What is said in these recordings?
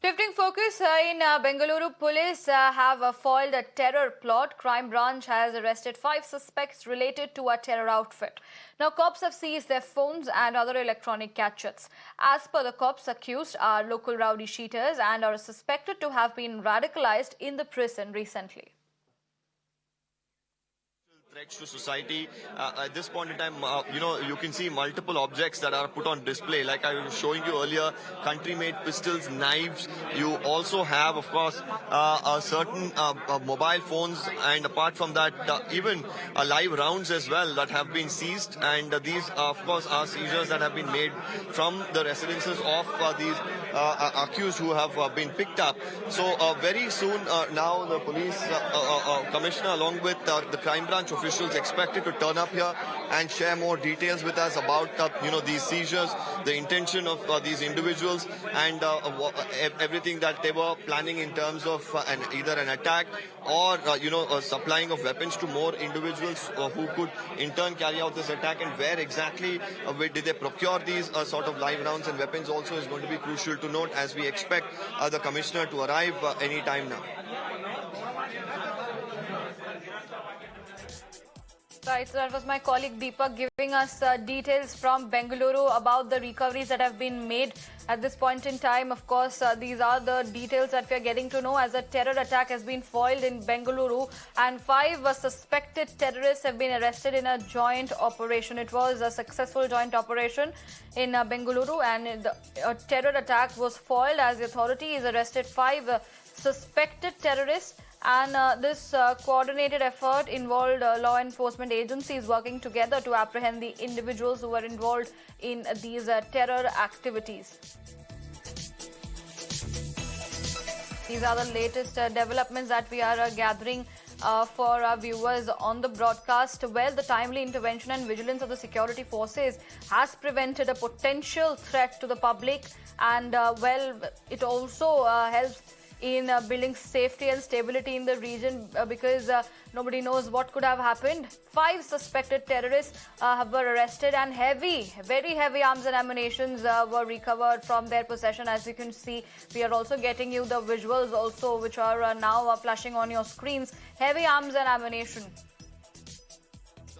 Shifting focus in Bengaluru Police have foiled a terror plot. Crime branch has arrested 5 suspects related to a terror outfit. Now, cops have seized their phones and other electronic gadgets. As per the cops, accused are local rowdy sheeters and are suspected to have been radicalized in the prison recently. Threats to society. At this point in time, you can see multiple objects that are put on display. Like I was showing you earlier, country-made pistols, knives. You also have, of course, certain mobile phones, and apart from that, even live rounds as well that have been seized. And these, of course, are seizures that have been made from the residences of these accused who have been picked up. So very soon now, the police commissioner, along with the crime branch officials, expected to turn up here and share more details with us about these seizures, the intention of these individuals, and everything that they were planning in terms of either an attack or supplying of weapons to more individuals who could in turn carry out this attack, and where exactly did they procure these sort of live rounds and weapons also is going to be crucial to note, as we expect the commissioner to arrive any time now. Right, so that was my colleague Deepak giving us details from Bengaluru about the recoveries that have been made at this point in time. Of course, these are the details that we are getting to know, as a terror attack has been foiled in Bengaluru and 5 suspected terrorists have been arrested in a joint operation. It was a successful joint operation in Bengaluru, and a terror attack was foiled as the authorities arrested 5 suspected terrorists. And this coordinated effort involved law enforcement agencies working together to apprehend the individuals who were involved in these terror activities. These are the latest developments that we are gathering for our viewers on the broadcast, where the timely intervention and vigilance of the security forces has prevented a potential threat to the public, and it also helps in building safety and stability in the region, because nobody knows what could have happened. 5 suspected terrorists were arrested, and very heavy arms and ammunition were recovered from their possession. As you can see, we are also getting you the visuals also, which are now flashing on your screens. Heavy arms and ammunition.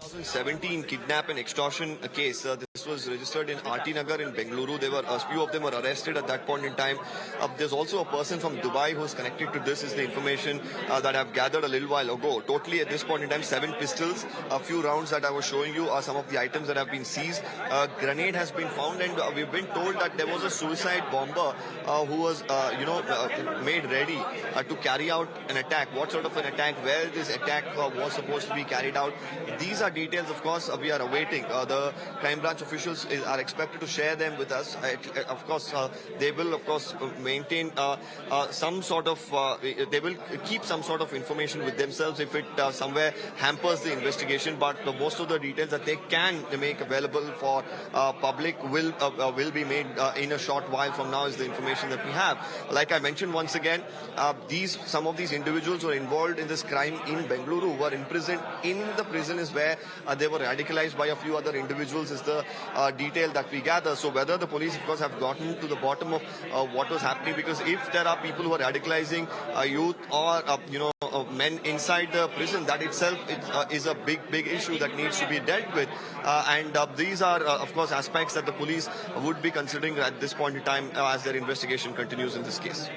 2017 kidnap and extortion case. This was registered in RT Nagar in Bengaluru. A few of them were arrested at that point in time. There's also a person from Dubai who's connected to this, is the information that I've gathered a little while ago. Totally at this point in time, 7 pistols, a few rounds that I was showing you are some of the items that have been seized. A grenade has been found, and we've been told that there was a suicide bomber who was made ready to carry out an attack. What sort of an attack, where this attack was supposed to be carried out, these are details, of course, we are awaiting. The crime branch officials are expected to share them with us. Of course, they will, of course, maintain some sort of, they will keep some sort of information with themselves if it somewhere hampers the investigation. But most of the details that they can make available for public will be made in a short while from now, is the information that we have. Like I mentioned once again, some of these individuals who are involved in this crime in Bengaluru were imprisoned. In the prison is where they were radicalized by a few other individuals, is the detail that we gather. So whether the police, of course, have gotten to the bottom of what was happening, because if there are people who are radicalizing youth or men inside the prison, that itself is a big issue that needs to be dealt with. And these are, of course, aspects that the police would be considering at this point in time as their investigation continues in this case.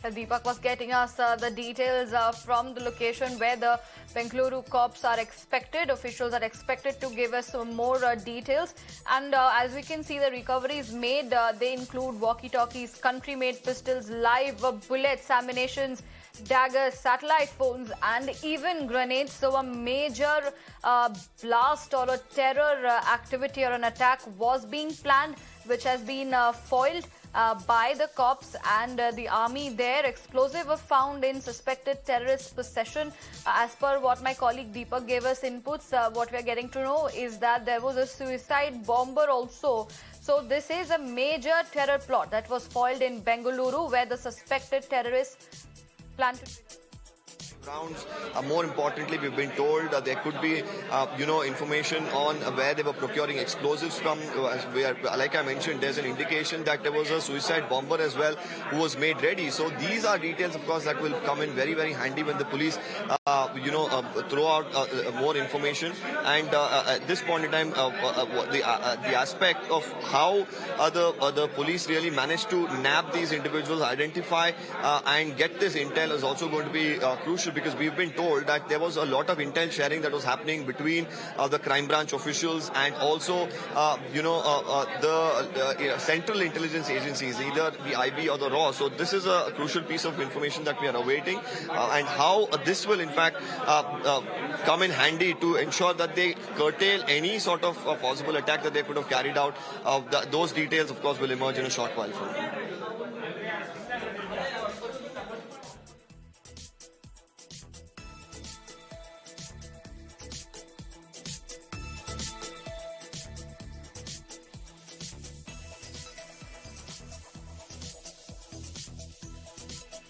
Deepak was getting us the details from the location where the Bengaluru cops are expected. Officials are expected to give us some more details. And as we can see, the recoveries made, they include walkie-talkies, country-made pistols, live bullets, ammunitions, daggers, satellite phones, and even grenades. So a major blast or a terror activity or an attack was being planned, which has been foiled by the cops and the army there. Explosive were found in suspected terrorist possession. As per what my colleague Deepak gave us inputs, what we are getting to know is that there was a suicide bomber also. So this is a major terror plot that was foiled in Bengaluru, where the suspected terrorists plan to Rounds. More importantly, we've been told there could be, information on where they were procuring explosives from. Like I mentioned, there's an indication that there was a suicide bomber as well who was made ready. So these are details, of course, that will come in very, very handy when the police, throw out more information. And at this point in time, the aspect of how the police really managed to nab these individuals, identify and get this intel is also going to be crucial, because we've been told that there was a lot of intel sharing that was happening between the crime branch officials and also, the central intelligence agencies, either the IB or the RAW. So this is a crucial piece of information that we are awaiting, and how this will in fact come in handy to ensure that they curtail any sort of possible attack that they could have carried out. Those details, of course, will emerge in a short while from now.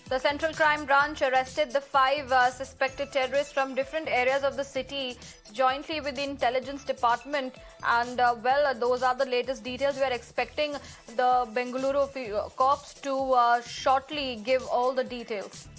The Central Crime Branch arrested the 5 suspected terrorists from different areas of the city jointly with the Intelligence Department. And, those are the latest details. We are expecting the Bengaluru cops to shortly give all the details.